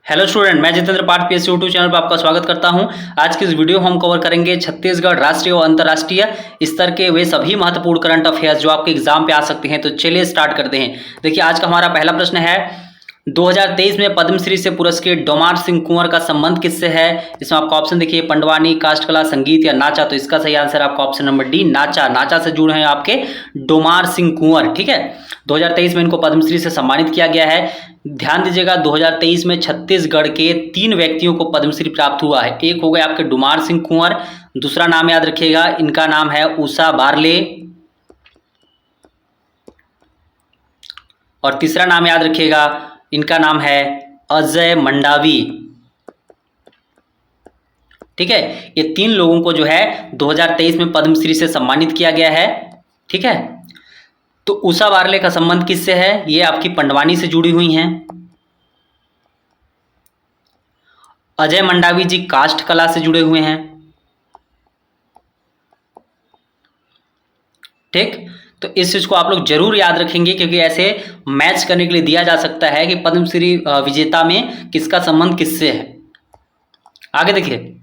Hello student, मैं जितेंद्र पाठ PSC YouTube channel पर आपका स्वागत करता हूं। आज की इस वीडियो हम कवर करेंगे छत्तीसगढ़ राष्ट्रीय और अंतर्राष्ट्रीय स्तर के वे सभी महत्वपूर्ण करंट अफेयर्स जो आपके एग्जाम पे आ सकते हैं। तो चलिए स्टार्ट करते हैं। देखिए, आज का हमारा पहला प्रश्न है, 2023 में पद्मश्री से पुरस्कृत डोमार सिंह कुंवर का संबंध किससे है? इसमें आपका ऑप्शन देखिए, पंडवानी, काष्ठकला, संगीत या नाचा। तो इसका सही आंसर आपका ऑप्शन नंबर डी, नाचा। नाचा से जुड़े हैं आपके डोमार सिंह कुंवर। ठीक है, 2023 में इनको पद्मश्री से सम्मानित किया गया है। ध्यान दीजिएगा, 2023 में छत्तीसगढ़ के 3 व्यक्तियों को पद्मश्री प्राप्त हुआ है। एक हो गए आपके डोमार सिंह कुंवर, दूसरा नाम याद रखिएगा, इनका नाम है उषा बारले, और तीसरा नाम याद रखिएगा, इनका नाम है अजय मंडावी। ठीक है, ये 3 लोगों को जो है 2023 में पद्मश्री से सम्मानित किया गया है। ठीक है, तो उषा बारले का संबंध किससे है? ये आपकी पंडवानी से जुड़ी हुई हैं। अजय मंडावी जी काष्ठ कला से जुड़े हुए हैं। ठीक, तो इस चीज को आप लोग जरूर याद रखेंगे, क्योंकि ऐसे मैच करने के लिए दिया जा सकता है कि पद्मश्री विजेता में किसका संबंध किससे है। आगे देखिए,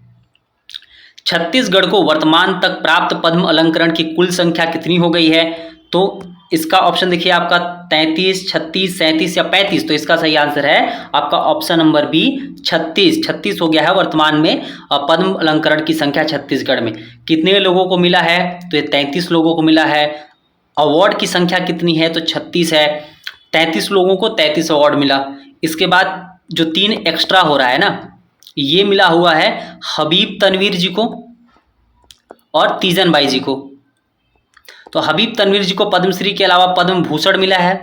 छत्तीसगढ़ को वर्तमान तक प्राप्त पद्म अलंकरण की कुल संख्या कितनी हो गई है? तो इसका ऑप्शन देखिए आपका 33, 36, 37 या 35। तो इसका सही आंसर है आपका ऑप्शन नंबर बी, 36। 36 हो गया है वर्तमान में पद्म अलंकरण की संख्या छत्तीसगढ़ में। कितने लोगों को मिला है? तो ये 33 लोगों को मिला है। अवार्ड की संख्या कितनी है? तो 36 है। 33 लोगों को 33 अवार्ड मिला। इसके बाद जो 3 एक्स्ट्रा हो रहा है ना, ये मिला हुआ है हबीब तनवीर जी को और तीजन बाई जी को। तो हबीब तनवीर जी को पद्मश्री के अलावा पद्म भूषण मिला है,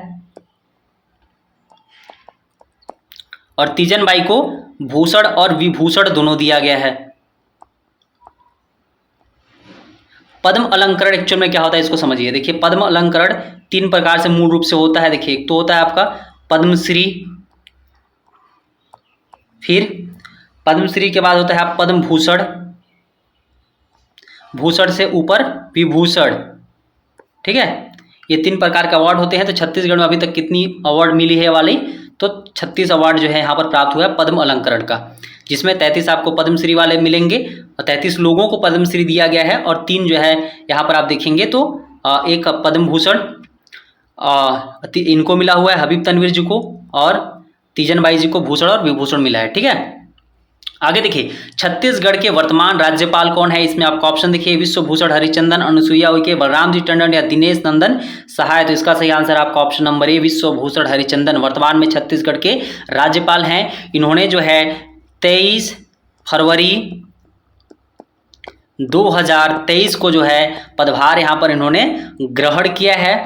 और तीजन बाई को भूषण और विभूषण दोनों दिया गया है। पद्म अलंकरण एक्चुअल में क्या होता है, इसको समझिए। देखिए, पद्म अलंकरण 3 प्रकार से मूल रूप से होता है। देखिए, एक तो होता है आपका पद्मश्री, फिर पद्मश्री के बाद होता है आप पद्म भूषण, भूषण से ऊपर विभूषण। ठीक है, ये 3 प्रकार के अवार्ड होते हैं। तो छत्तीसगढ़ में अभी तक कितनी अवार्ड मिली है वाली? तो 36 अवार्ड जो है यहाँ पर प्राप्त हुआ है पद्म अलंकरण का, जिसमें 33 आपको पद्मश्री वाले मिलेंगे और 33 लोगों को पद्मश्री दिया गया है, और 3 जो है यहाँ पर आप देखेंगे तो एक पद्म भूषण इनको मिला हुआ है, हबीब तनवीर जी को, और तीजन बाई जी को भूषण और विभूषण मिला है। ठीक है, आगे देखिए, छत्तीसगढ़ के वर्तमान राज्यपाल कौन है? इसमें आपका ऑप्शन देखिए, विश्वभूषण हरिचंदन, अनुसुईया उइके, बलराम जी टंडन या दिनेश नंदन सहाय। तो इसका सही आंसर आपका ऑप्शन नंबर ए, विश्वभूषण हरिचंदन वर्तमान में छत्तीसगढ़ के राज्यपाल हैं। इन्होंने जो है 23 फरवरी 2023 को जो है पदभार यहाँ पर इन्होंने ग्रहण किया है।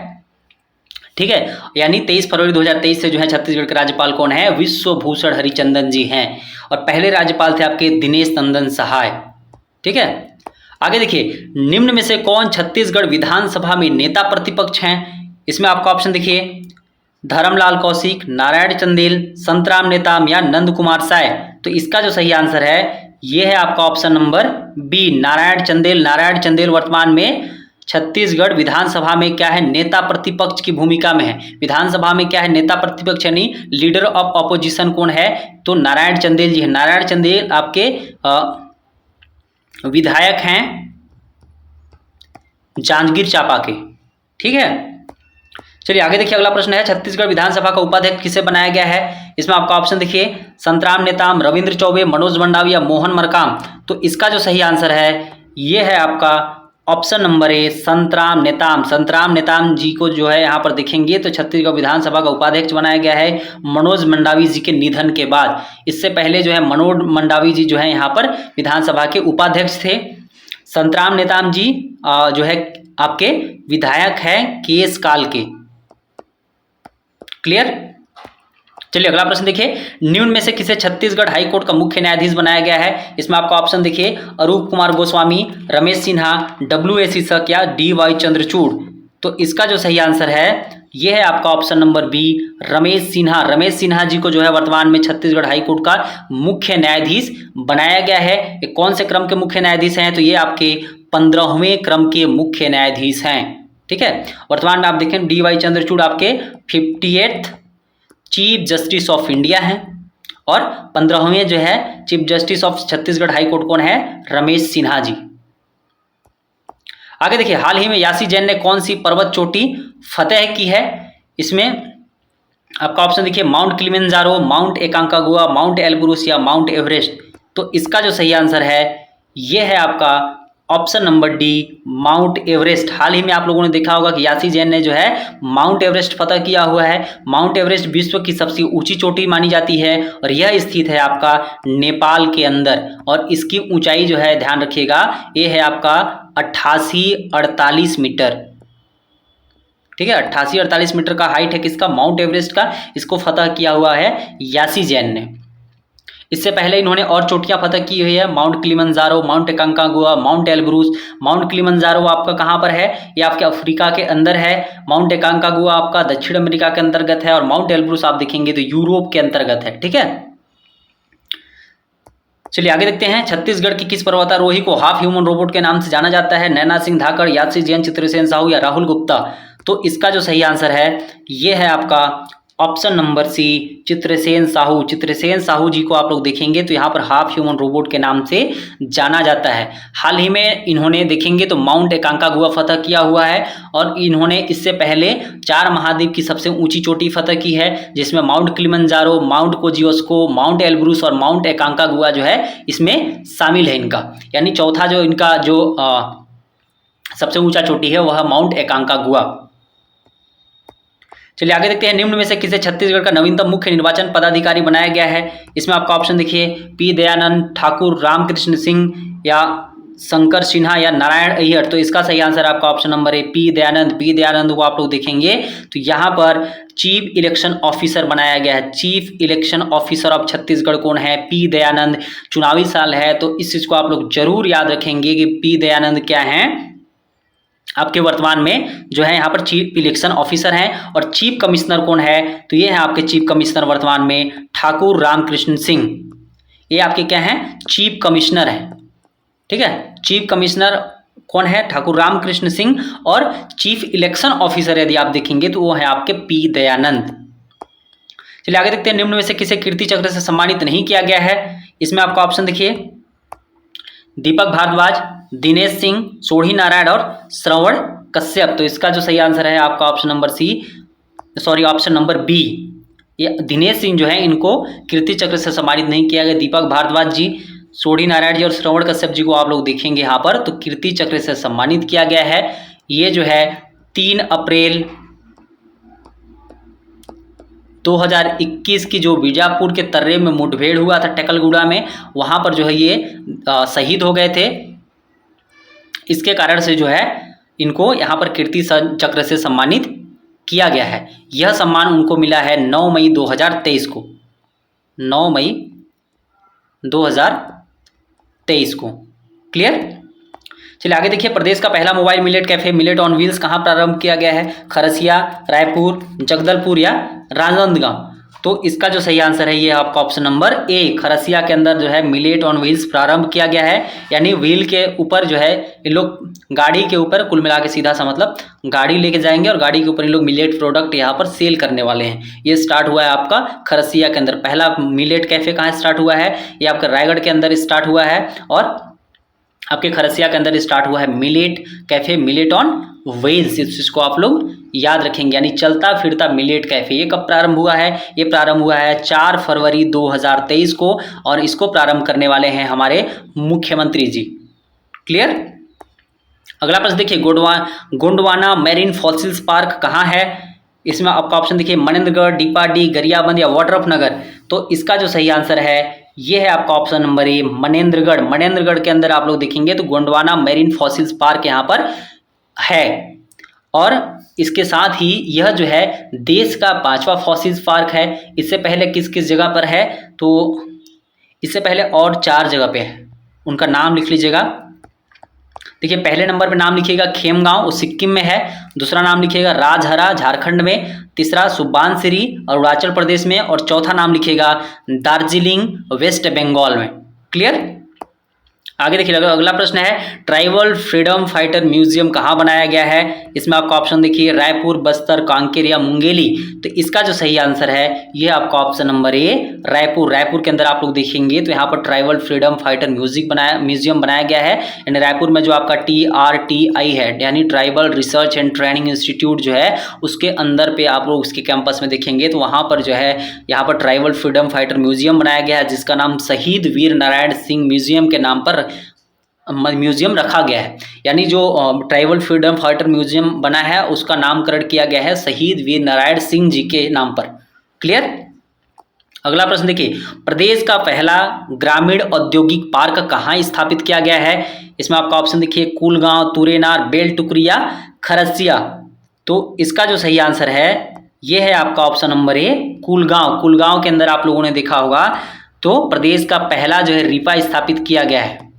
ठीक है, यानी 23 फरवरी 2023 से जो है छत्तीसगढ़ के राज्यपाल कौन है? विश्वभूषण हरिचंदन जी हैं। और पहले राज्यपाल थे आपके दिनेश नंदन सहाय। ठीक है, आगे देखिए, निम्न में से कौन छत्तीसगढ़ विधानसभा में नेता प्रतिपक्ष हैं? इसमें आपका ऑप्शन देखिए, धर्मलाल कौशिक, नारायण चंदेल, संतराम नेताम या नंद कुमार साय। तो इसका जो सही आंसर है ये है आपका option number B, Narayan Chandel. Narayan Chandel वर्तमान में छत्तीसगढ़ विधानसभा में क्या है? नेता प्रतिपक्ष की भूमिका में है। विधानसभा में क्या है? नेता प्रतिपक्ष, यानी लीडर ऑफ ऑपोजिशन कौन है? तो नारायण चंदेल जी है। नारायण चंदेल आपके विधायक हैं जांजगीर चांपा के। ठीक है, चलिए आगे देखिए, अगला प्रश्न है, छत्तीसगढ़ विधानसभा का उपाध्यक्ष किसे बनाया गया है? इसमें आपका ऑप्शन देखिए, संतराम नेताम, रविंद्र चौबे, मनोज मंडावी या मोहन मरकाम। तो इसका जो सही आंसर है ये है आपका option number A, Santram Netam. Santram Netam ji को जो है यहाँ पर देखेंगे तो छत्तीसगढ़ विधानसभा का उपाध्यक्ष बनाया गया है मनोज मंडावी जी के निधन के बाद। इससे पहले जो है मनोज मंडावी जी जो है यहाँ पर विधानसभा के उपाध्यक्ष थे। संतराम नेताम जी जो है आपके विधायक हैं केस काल के। क्लियर? चलिए अगला प्रश्न देखिए, निम्न में से किसे छत्तीसगढ़ हाईकोर्ट का मुख्य न्यायाधीश बनाया गया है? इसमें आपका ऑप्शन देखिए, अरूप कुमार गोस्वामी, रमेश सिन्हा, WA शीर्षक या DY चंद्रचूड़। तो इसका जो सही आंसर है ये है आपका option number B, Ramesh Sinha. Ramesh Sinha ji को जो है वर्तमान में छत्तीसगढ़ हाईकोर्ट का मुख्य न्यायाधीश बनाया गया है। ये कौन से क्रम के मुख्य न्यायाधीश हैं? तो ये आपके 15वें क्रम के मुख्य न्यायाधीश हैं। ठीक है, वर्तमान में आप देखें DY चंद्रचूड़ आपके 58th chief justice of India हैं, और 15वें जो है chief justice of Chhattisgarh high court कौन है? रमेश सिन्हा जी। आगे देखिए, हाल ही में यासी जैन ने कौन सी पर्वत चोटी फतेह की है? इसमें आपका ऑप्शन देखिए, mount Kilimanjaro, mount Aconcagua, mount Elbrus या माउंट एवरेस्ट। तो इसका जो सही आंसर है ये है आपका option number D, mount Everest. हाल ही में आप लोगों ने देखा होगा कि यासी जैन ने जो है माउंट एवरेस्ट फतह किया हुआ है। माउंट एवरेस्ट विश्व की सबसे ऊंची चोटी मानी जाती है और यह स्थित है आपका नेपाल के अंदर, और इसकी ऊंचाई जो है ध्यान रखिएगा ये है आपका 8848 मीटर। ठीक है, 8848 मीटर का हाइट है किसका? माउंट एवरेस्ट का। इसको फतह किया हुआ है यासी जैन ने। इससे पहले इन्होंने और चोटियां फतह की हुई है, mount Kilimanjaro, mount Aconcagua, mount Elbrus. Mount Kilimanjaro आपका कहाँ पर है? ये आपके अफ्रीका के अंदर है। माउंट एकांकागुआ आपका दक्षिण अमेरिका के अंतर्गत है और माउंट एलब्रूस आप देखेंगे तो यूरोप के अंतर्गत है। ठीक है, चलिए आगे देखते हैं। छत्तीसगढ़ की किस पर्वतारोही को हाफ ह्यूमन रोबोट के नाम से जाना जाता है? नैना सिंह धाकड़, यासी जैन, चित्रसेन साहू या राहुल गुप्ता। तो इसका जो सही आंसर है ये है आपका option number C, Chitrasen Sahu. Chitrasen Sahu ji को आप लोग देखेंगे तो यहाँ पर हाफ ह्यूमन रोबोट के नाम से जाना जाता है। हाल ही में इन्होंने देखेंगे तो माउंट एकांकागुआ फतह किया हुआ है और इन्होंने इससे पहले 4 महाद्वीप की सबसे ऊंची चोटी फतह की है, जिसमें mount Kilimanjaro, mount Kosciuszko, mount Elbrus और माउंट एकांकागुआ जो है इसमें शामिल है इनका। यानी चौथा जो इनका जो सबसे ऊंचा चोटी है वह माउंट एकांकागुआ। चलिए आगे देखते हैं, निम्न में से किसे छत्तीसगढ़ का नवीनतम मुख्य निर्वाचन पदाधिकारी बनाया गया है? इसमें आपका ऑप्शन देखिए, पी दयानंद, ठाकुर रामकृष्ण सिंह या शंकर सिन्हा या नारायण अय्यर। तो इसका सही आंसर आपका ऑप्शन नंबर है पी दयानंद। पी दयानंद को आप लोग देखेंगे तो यहाँ पर चीफ इलेक्शन ऑफिसर बनाया गया है। Chief election officer of Chhattisgarh कौन है? पी दयानंद। चुनावी साल है तो इस चीज को आप लोग जरूर याद रखेंगे कि पी दयानंद क्या है आपके वर्तमान में जो है यहाँ पर चीफ इलेक्शन ऑफिसर हैं। और चीफ कमिश्नर कौन है? तो ये है आपके चीफ कमिश्नर वर्तमान में ठाकुर रामकृष्ण सिंह। ये आपके क्या हैं? चीफ कमिश्नर हैं। ठीक है, चीफ कमिश्नर कौन है? ठाकुर रामकृष्ण सिंह। और चीफ इलेक्शन ऑफिसर यदि आप देखेंगे तो वो है आपके पी दयानंद। चलिए आगे देखते हैं, निम्न में से किसे कीर्ति चक्र से सम्मानित नहीं किया गया है? इसमें आपका ऑप्शन देखिए, दीपक भारद्वाज, दिनेश सिंह, सोढ़ी नारायण और श्रवण कश्यप। तो इसका जो सही आंसर है आपका option number C, sorry option number B. ये दिनेश सिंह जो है इनको कीर्ति चक्र से सम्मानित नहीं किया गया। दीपक भारद्वाज जी, सोढ़ी नारायण जी और श्रवण कश्यप जी को आप लोग देखेंगे यहाँ पर तो कीर्ति चक्र से सम्मानित किया गया है। ये जो है 3 अप्रैल 2021 की जो बीजापुर के तर्रे में मुठभेड़ हुआ था टेकलगुड़ा में, वहाँ पर जो है ये शहीद हो गए थे। इसके कारण से जो है इनको यहाँ पर कीर्ति चक्र से सम्मानित किया गया है। यह सम्मान उनको मिला है 9 मई 2023 को। 9 मई 2023 को। क्लियर? चलिए आगे देखिए, प्रदेश का पहला mobile millet cafe millet on wheels कहाँ प्रारंभ किया गया है? खरसिया, रायपुर, जगदलपुर या राजनांदगांव। तो इसका जो सही आंसर है ये आपका ऑप्शन नंबर ए, खरसिया के अंदर जो है मिलेट ऑन व्हील्स प्रारंभ किया गया है। यानी व्हील के ऊपर जो है इन लोग गाड़ी के ऊपर, कुल मिला के सीधा सा मतलब गाड़ी लेके जाएंगे और गाड़ी के ऊपर इन लोग मिलेट प्रोडक्ट यहाँ पर सेल करने वाले हैं। ये स्टार्ट हुआ है आपका खरसिया के अंदर। पहला मिलेट कैफे कहाँ स्टार्ट हुआ है? ये आपका रायगढ़ के अंदर स्टार्ट हुआ है और आपके खरसिया के अंदर स्टार्ट हुआ है millet cafe millet on wheels. इस चीज को आप लोग याद रखेंगे, यानी चलता फिरता मिलेट कैफे। ये कब प्रारंभ हुआ है? ये प्रारंभ हुआ है 4 फरवरी 2023 को और इसको प्रारंभ करने वाले हैं हमारे मुख्यमंत्री जी। क्लियर? अगला प्रश्न देखिए, गोंडवाना मैरीन फॉसिल्स पार्क कहाँ है? इसमें आपका ऑप्शन देखिए, मनेन्द्रगढ़, डीपाडी, गरियाबंद या वाटरअप नगर। तो इसका जो सही आंसर है ये है आपका ऑप्शन नंबर ए, मनेन्द्रगढ़। मनेन्द्रगढ़ के अंदर आप लोग देखेंगे तो गोंडवाना मैरीन फॉसिल्स पार्क यहाँ पर है। और इसके साथ ही यह जो है देश का 5वां फॉसिल्स पार्क है। इससे पहले किस किस जगह पर है? तो इससे पहले और 4 जगह पे है, उनका नाम लिख लीजिएगा। देखिए, पहले नंबर पे नाम लिखिएगा खेमगांव, वो सिक्किम में है। दूसरा नाम लिखिएगा राजहरा, झारखंड में। तीसरा सुबानसिरी, अरुणाचल प्रदेश में। और चौथा नाम लिखिएगा दार्जिलिंग, वेस्ट बंगाल में। क्लियर? आगे देखिए अगला प्रश्न है ट्राइबल फ्रीडम फाइटर म्यूजियम कहाँ बनाया गया है। इसमें आपका ऑप्शन देखिए रायपुर, बस्तर, कांकेर या मुंगेली। तो इसका जो सही आंसर है ये आपका ऑप्शन नंबर ए रायपुर। रायपुर के अंदर आप लोग देखेंगे तो यहाँ पर ट्राइबल फ्रीडम फाइटर म्यूजियम बनाया गया है। यानी रायपुर में जो आपका TRTI है यानी tribal research and training institute जो है उसके अंदर पे आप लोग उसके कैंपस में देखेंगे तो वहाँ पर जो है यहाँ पर ट्राइबल फ्रीडम फाइटर म्यूजियम बनाया गया है जिसका नाम शहीद वीर नारायण सिंह म्यूजियम के नाम पर म्यूजियम रखा गया है। यानी जो ट्राइबल फ्रीडम फाइटर म्यूजियम बना है उसका नामकरण किया गया है शहीद वीर नारायण सिंह जी के नाम पर। क्लियर। अगला प्रश्न देखिए प्रदेश का पहला ग्रामीण औद्योगिक पार्क कहाँ स्थापित किया गया है। इसमें आपका ऑप्शन देखिए कुलगांव, तुरेनार, बेलटुकरी या खरसिया। तो इसका जो सही आंसर है ये है आपका ऑप्शन नंबर ए कुलगांव। कुलगांव के अंदर आप लोगों ने देखा होगा तो प्रदेश का पहला जो है रीपा स्थापित किया गया है।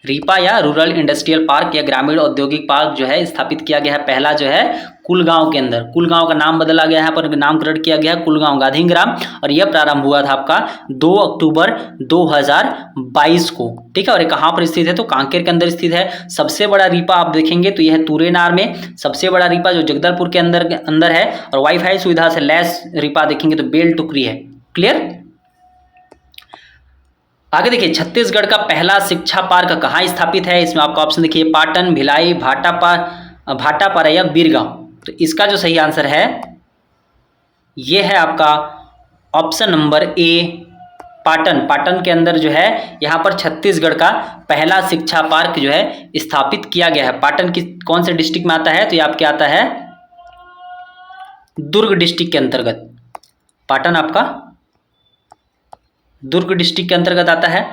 रीपा या रूरल इंडस्ट्रियल पार्क या ग्रामीण औद्योगिक पार्क जो है स्थापित किया गया है पहला जो है कुलगांव के अंदर। कुलगांव का नाम बदला गया है पर नामकरण किया गया है कुलगांव गांधीग्राम और यह प्रारंभ हुआ था आपका 2 अक्टूबर 2022 को। ठीक है। और ये कहाँ पर स्थित है तो कांकेर के अंदर स्थित है। सबसे बड़ा रीपा आप देखेंगे तो यह है तुरेनार में। सबसे बड़ा रीपा जो जगदलपुर के अंदर है और वाईफाई सुविधा से लैस रीपा देखेंगे तो बेलटुकरी है। क्लियर। आगे देखिए छत्तीसगढ़ का पहला शिक्षा पार्क कहाँ स्थापित है। इसमें आपका ऑप्शन देखिए पाटन, भिलाई, भाटापारा या बीरगांव। तो इसका जो सही आंसर है ये है आपका ऑप्शन नंबर ए पाटन। पाटन के अंदर जो है यहाँ पर छत्तीसगढ़ का पहला शिक्षा पार्क जो है स्थापित किया गया है। पाटन की कौन से डिस्ट्रिक्ट में आता है तो ये आपके आता है दुर्ग डिस्ट्रिक्ट के अंतर्गत। पाटन आपका दुर्ग डिस्ट्रिक्ट के अंतर्गत आता है।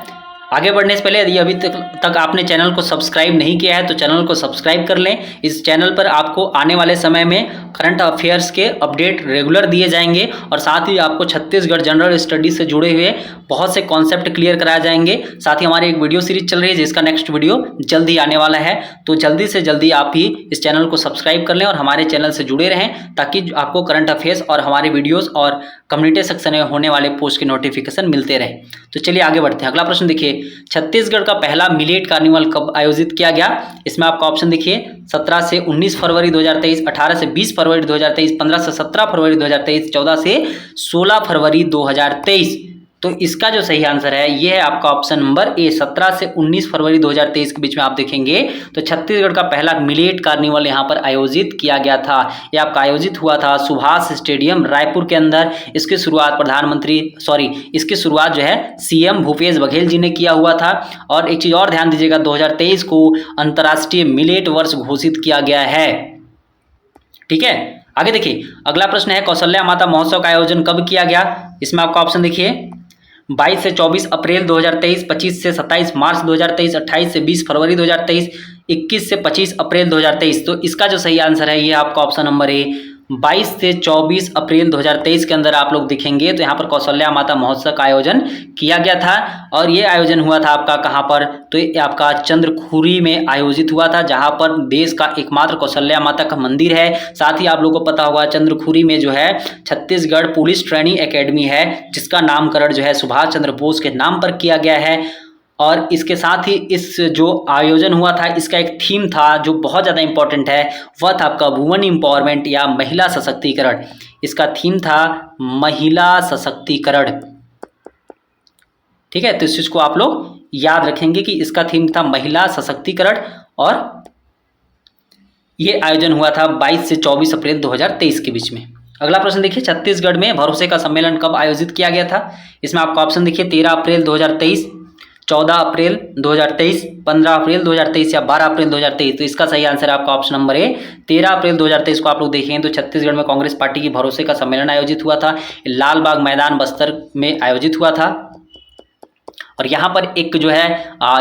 आगे बढ़ने से पहले यदि अभी तक आपने चैनल को सब्सक्राइब नहीं किया है तो चैनल को सब्सक्राइब कर लें। इस चैनल पर आपको आने वाले समय में करंट अफेयर्स के अपडेट रेगुलर दिए जाएंगे और साथ ही आपको छत्तीसगढ़ जनरल स्टडीज से जुड़े हुए बहुत से कॉन्सेप्ट क्लियर कराए जाएंगे। साथ ही हमारी एक वीडियो सीरीज चल रही है जिसका नेक्स्ट वीडियो जल्द ही आने वाला है। तो जल्दी से जल्दी आप ही इस चैनल को सब्सक्राइब कर लें और हमारे चैनल से जुड़े रहें ताकि आपको करंट अफेयर्स और हमारे वीडियोज़ और कम्युनिटी सेक्शन में होने वाले पोस्ट के नोटिफिकेशन मिलते रहे। तो चलिए आगे बढ़ते हैं। अगला प्रश्न देखिए छत्तीसगढ़ का पहला मिलेट कार्निवल कब आयोजित किया गया। इसमें आपका ऑप्शन देखिए 17 से 19 फरवरी 2023, 18 से 20 फरवरी 2023, 15 से 17 फरवरी 2023, 14 से 16 फरवरी 2023। तो इसका जो सही आंसर है ये है आपका ऑप्शन नंबर ए 17 से 19 फरवरी 2023 के बीच में आप देखेंगे तो छत्तीसगढ़ का पहला मिलेट कार्निवल यहाँ पर आयोजित किया गया था। यह आपका आयोजित हुआ था सुभाष स्टेडियम रायपुर के अंदर। इसकी शुरुआत जो है CM भूपेश बघेल जी ने किया हुआ था। और एक चीज़ और ध्यान दीजिएगा 2023 को अंतर्राष्ट्रीय मिलेट वर्ष घोषित किया गया है। ठीक है। आगे देखिए अगला प्रश्न है कौशल्या माता महोत्सव का आयोजन कब किया गया। इसमें आपका ऑप्शन देखिए 22 से 24 अप्रैल 2023, 25 से 27 मार्च 2023, 28 से 20 फरवरी 2023, 21 से 25 अप्रैल 2023। तो इसका जो सही आंसर है ये आपका ऑप्शन नंबर ए 22 से 24 अप्रैल 2023 के अंदर आप लोग दिखेंगे तो यहाँ पर कौशल्या माता महोत्सव का आयोजन किया गया था। और ये आयोजन हुआ था आपका कहाँ पर तो ये आपका चंद्रखुरी में आयोजित हुआ था जहाँ पर देश का एकमात्र कौशल्या माता का मंदिर है। साथ ही आप लोगों को पता होगा चंद्रखुरी में जो है छत्तीसगढ़ पुलिस ट्रेनिंग एकेडमी है जिसका नामकरण जो है सुभाष चंद्र बोस के नाम पर किया गया है। और इसके साथ ही इस जो आयोजन हुआ था इसका एक थीम था जो बहुत ज़्यादा इंपॉर्टेंट है वह था आपका वुमेन एम्पावरमेंट या महिला सशक्तिकरण। इसका थीम था महिला सशक्तिकरण। ठीक है। तो इस चीज़ को आप लोग याद रखेंगे कि इसका थीम था महिला सशक्तिकरण और ये आयोजन हुआ था 22 से 24 अप्रैल 2023 के बीच में। अगला प्रश्न देखिए छत्तीसगढ़ में भरोसे का सम्मेलन कब आयोजित किया गया था। इसमें आपका ऑप्शन देखिए 13 अप्रैल 2023, 14 अप्रैल 2023, 15 अप्रैल 2023 या 12 अप्रैल 2023। तो इसका सही आंसर है आपका ऑप्शन नंबर ए 13 अप्रैल 2023 को आप लोग देखेंगे तो छत्तीसगढ़ में कांग्रेस पार्टी की भरोसे का सम्मेलन आयोजित हुआ था। लाल बाग मैदान बस्तर में आयोजित हुआ था और यहाँ पर एक जो है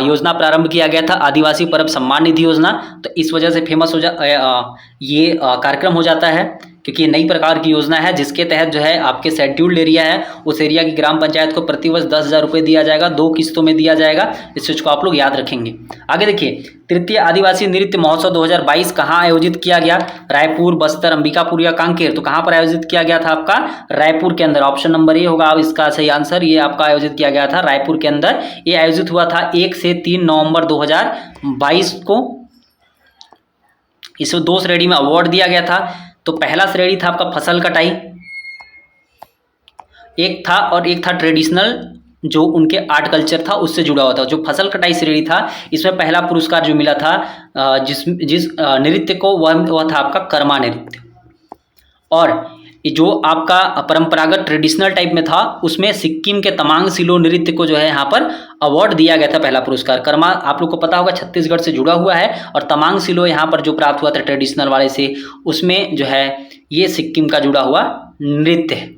योजना प्रारंभ किया गया था आदिवासी परब सम्मान निधि योजना। तो इस वजह से फेमस ये कार्यक्रम हो जाता है क्योंकि ये नई प्रकार की योजना है जिसके तहत जो है आपके शेड्यूल्ड एरिया है उस एरिया की ग्राम पंचायत को प्रतिवर्ष 10,000 रुपये दिया जाएगा, 2 किस्तों में दिया जाएगा। इस चीज़ को आप लोग याद रखेंगे। आगे देखिए, तृतीय आदिवासी नृत्य महोत्सव 2022 कहाँ आयोजित किया गया? रायपुर, बस्तर, अंबिकापुर या कांकेर? तो कहाँ पर आयोजित किया गया था आपका? रायपुर के अंदर। ऑप्शन नंबर ए होगा अब इसका सही आंसर। ये आपका आयोजित किया गया था रायपुर के अंदर। ये आयोजित हुआ था 1 से 3 नवंबर 2022 को। इसमें 2 श्रेणी में अवार्ड दिया गया था। तो पहला श्रेणी था आपका फसल कटाई, एक था ट्रेडिशनल जो उनके आर्ट कल्चर था उससे जुड़ा हुआ था। जो फसल कटाई श्रेणी था इसमें पहला पुरस्कार जो मिला था जिस नृत्य को वह था आपका कर्मा नृत्य। और जो आपका परंपरागत ट्रेडिशनल टाइप में था उसमें सिक्किम के तमांग सिलो नृत्य को जो है यहाँ पर अवार्ड दिया गया था, पहला पुरस्कार। कर्मा आप लोग को पता होगा छत्तीसगढ़ से जुड़ा हुआ है और तमांग सिलो यहाँ पर जो प्राप्त हुआ था ट्रेडिशनल वाले से, उसमें जो है ये सिक्किम का जुड़ा हुआ नृत्य है।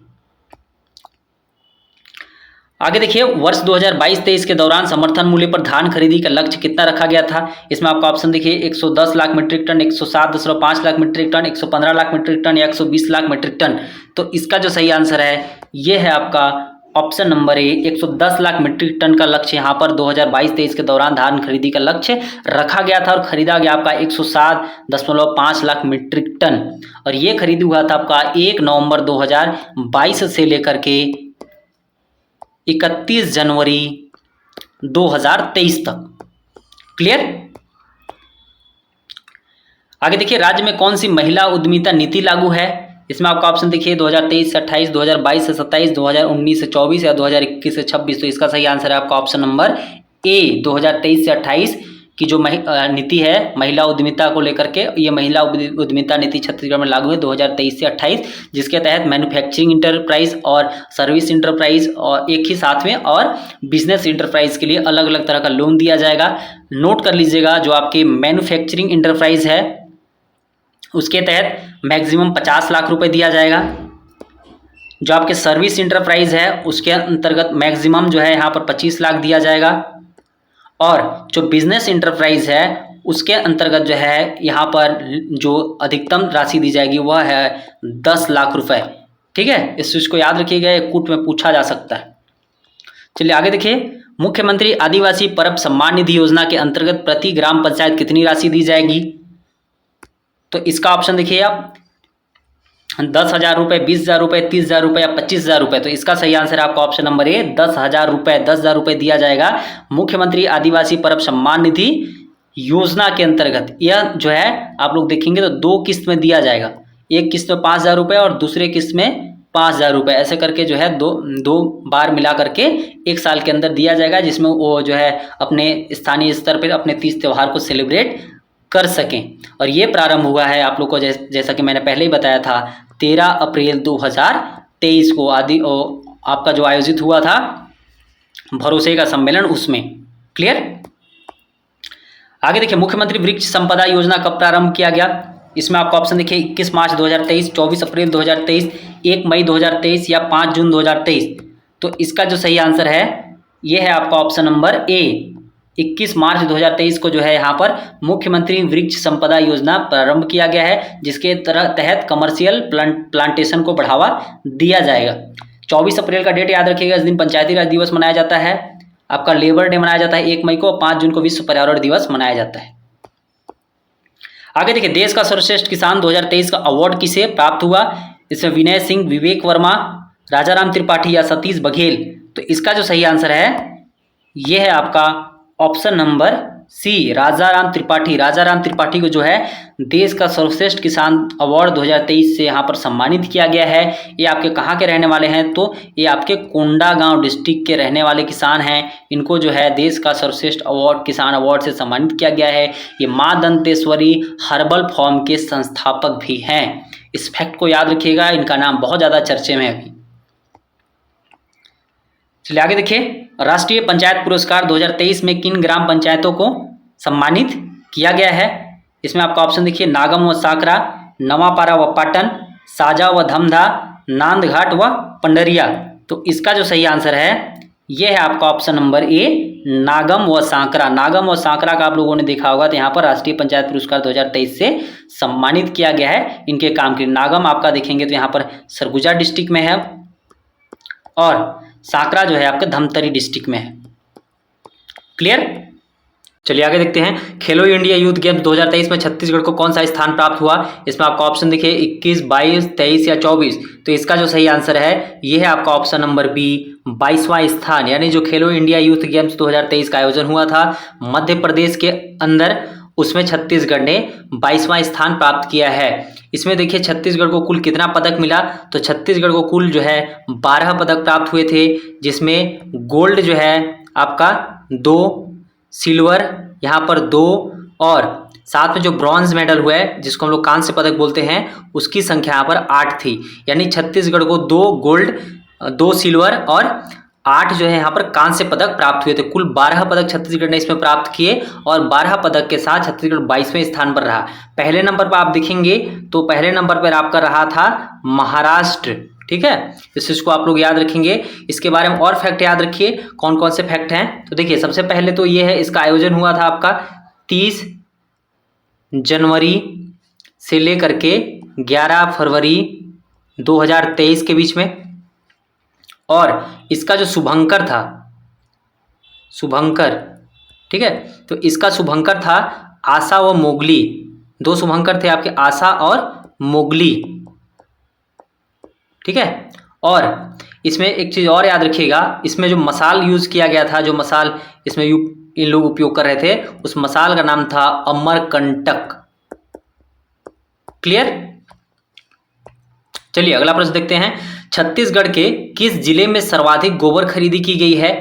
आगे देखिए, वर्ष 2022-23 के दौरान समर्थन मूल्य पर धान खरीदी का लक्ष्य कितना रखा गया था? इसमें आपका ऑप्शन देखिए 110 lakh metric tonne, 107.5 lakh metric tonne, 115 lakh metric tonne या 120 लाख मीट्रिक टन। तो इसका जो सही आंसर है ये है आपका option number A, 110 lakh metric tonne का लक्ष्य यहाँ पर 2022-23 के दौरान धान खरीदी का लक्ष्य रखा गया था और खरीदा गया आपका 107.5 लाख मीट्रिक टन। और ये खरीद हुआ था आपका 1 नवंबर 2022 से लेकर के 31 जनवरी 2023 तक। क्लियर? आगे देखिए, राज्य में कौन सी महिला उद्यमिता नीति लागू है? इसमें आपका ऑप्शन देखिए 2023 से 28, 2022 से 27, 2019 से 24 या 2021 से 26। तो इसका सही आंसर है आपका ऑप्शन नंबर ए, 2023 से 28 की जो नीति है महिला उद्यमिता को लेकर के, ये महिला उद्यमिता नीति छत्तीसगढ़ में लागू है 2023 से 28, जिसके तहत मैन्युफैक्चरिंग इंटरप्राइज और सर्विस इंटरप्राइज और एक ही साथ में और बिजनेस इंटरप्राइज के लिए अलग अलग तरह का लोन दिया जाएगा। नोट कर लीजिएगा, जो आपकी मैन्युफैक्चरिंग इंटरप्राइज है उसके तहत मैक्सिमम 50 लाख रुपए दिया जाएगा। जो आपके सर्विस इंटरप्राइज है उसके अंतर्गत मैक्सिमम जो है यहाँ पर 25 लाख दिया जाएगा। और जो बिजनेस इंटरप्राइज है उसके अंतर्गत जो है यहाँ पर जो अधिकतम राशि दी जाएगी वह है 10 लाख रुपए। ठीक है, इस चीज़ को याद रखिएगा, एक कूट में पूछा जा सकता है। चलिए आगे देखिए, मुख्यमंत्री आदिवासी परब सम्मान निधि योजना के अंतर्गत प्रति ग्राम पंचायत कितनी राशि दी जाएगी? तो इसका ऑप्शन देखिए आप 10,000 रुपये, 20,000 रुपये, 30,000 रुपये या 25,000 रुपये। तो इसका सही आंसर है आपका ऑप्शन नंबर ए, 10,000 रुपये। 10,000 रुपये दिया जाएगा मुख्यमंत्री आदिवासी परब सम्मान निधि योजना के अंतर्गत। यह जो है आप लोग देखेंगे तो 2 किस्त में दिया जाएगा, एक किस्त में 5,000 रुपये और दूसरे किस्त में 5,000 रुपये, ऐसे करके जो है दो बार मिला करके 1 साल के अंदर दिया जाएगा, जिसमें वो जो है अपने स्थानीय स्तर पर अपने तीज त्यौहार को सेलिब्रेट कर सकें। और ये प्रारंभ हुआ है आप लोग को जैसा कि मैंने पहले ही बताया था 13 अप्रैल 2023 को आपका जो आयोजित हुआ था भरोसे का सम्मेलन उसमें। क्लियर? आगे देखिए, मुख्यमंत्री वृक्ष संपदा योजना कब प्रारंभ किया गया? इसमें आपका ऑप्शन देखिए 21 मार्च 2023, 24 अप्रैल 2023, 1 मई 2023 या 5 जून 2023। तो इसका जो सही आंसर है ये है आपका ऑप्शन नंबर ए, 21 मार्च 2023 को जो है यहाँ पर मुख्यमंत्री वृक्ष संपदा योजना प्रारंभ किया गया है, जिसके तहत कमर्शियल प्लांटेशन को बढ़ावा दिया जाएगा। 24 अप्रैल का डेट याद रखिएगा, इस दिन पंचायती राज दिवस मनाया जाता है। आपका लेबर डे मनाया जाता है 1 मई को, 5 जून को विश्व पर्यावरण दिवस मनाया जाता है। आगे देखिए, देश का सर्वश्रेष्ठ किसान 2023 का अवार्ड किसे प्राप्त हुआ? इसमें विनय सिंह, विवेक वर्मा, राजाराम त्रिपाठी या सतीश बघेल। तो इसका जो सही आंसर है ये है आपका option number C, Rajaram Tripathi. Rajaram Tripathi को जो है देश का सर्वश्रेष्ठ किसान अवार्ड 2023 से यहाँ पर सम्मानित किया गया है। ये आपके कहाँ के रहने वाले हैं? तो ये आपके कोंडागांव डिस्ट्रिक्ट के रहने वाले किसान हैं। इनको जो है देश का सर्वश्रेष्ठ अवार्ड किसान अवार्ड से सम्मानित किया गया है। ये माँ दंतेश्वरी हर्बल फार्म के संस्थापक भी हैं। इस फैक्ट को याद रखिएगा, इनका नाम बहुत ज़्यादा चर्चे में है अभी। चलिए आगे देखिए, राष्ट्रीय पंचायत पुरस्कार 2023 में किन ग्राम पंचायतों को सम्मानित किया गया है? इसमें आपका ऑप्शन देखिए नागम व साकरा, नवापारा व पाटन, साजा व धमधा, नांदघाट व पंडरिया। तो इसका जो सही आंसर है ये है आपका ऑप्शन नंबर ए, नागम व सांकरा। नागम व सांकरा का आप लोगों ने देखा होगा, तो यहाँ पर राष्ट्रीय पंचायत पुरस्कार 2023 से सम्मानित किया गया है इनके काम के लिए। नागम आपका देखेंगे तो यहाँ पर सरगुजा डिस्ट्रिक्ट में है और सांकरा जो है आपके धमतरी डिस्ट्रिक्ट में है। क्लियर? चलिए आगे देखते हैं। खेलो इंडिया यूथ गेम्स 2023 में छत्तीसगढ़ को कौन सा स्थान प्राप्त हुआ? इसमें आपका ऑप्शन देखिए 21, 22, 23 या 24। तो इसका जो सही आंसर है ये है आपका ऑप्शन नंबर बी, 22वां स्थान। यानी जो खेलो इंडिया यूथ गेम्स 2023 का आयोजन हुआ था मध्य प्रदेश के अंदर, उसमें छत्तीसगढ़ ने 22वां स्थान प्राप्त किया है। इसमें देखिए छत्तीसगढ़ को कुल कितना पदक मिला, तो छत्तीसगढ़ को कुल जो है 12 पदक प्राप्त हुए थे, जिसमें गोल्ड जो है आपका 2, सिल्वर यहाँ पर 2 और साथ में जो ब्रॉन्ज मेडल हुआ है जिसको हम लोग कांस्य पदक बोलते हैं, उसकी संख्या यहाँ पर 8 थी। यानी छत्तीसगढ़ को 2 गोल्ड, 2 सिल्वर और 8 जो है यहाँ पर कांस्य पदक प्राप्त हुए थे। कुल 12 पदक छत्तीसगढ़ ने इसमें प्राप्त किए और 12 पदक के साथ छत्तीसगढ़ 22वें स्थान पर रहा। पहले नंबर पर आप देखेंगे तो पहले नंबर पर आपका रहा था महाराष्ट्र। ठीक है, इस चीज को आप लोग याद रखेंगे। इसके बारे में और फैक्ट याद रखिए, कौन कौन से फैक्ट हैं। तो देखिए सबसे पहले तो ये है, इसका आयोजन हुआ था आपका 30 जनवरी से लेकर के 11 फरवरी 2023 के बीच में। और इसका जो शुभंकर था, शुभंकर, ठीक है, तो इसका शुभंकर था आशा व मोगली। 2 शुभंकर थे आपके, आशा और मोगली। ठीक है, और इसमें एक चीज और याद रखिएगा, इसमें जो मसाल यूज किया गया था, जो मसाल इसमें इन लोग उपयोग कर रहे थे, उस मसाल का नाम था अमरकंटक। क्लियर? चलिए अगला प्रश्न देखते हैं। छत्तीसगढ़ के किस जिले में सर्वाधिक गोबर खरीदी की गई है?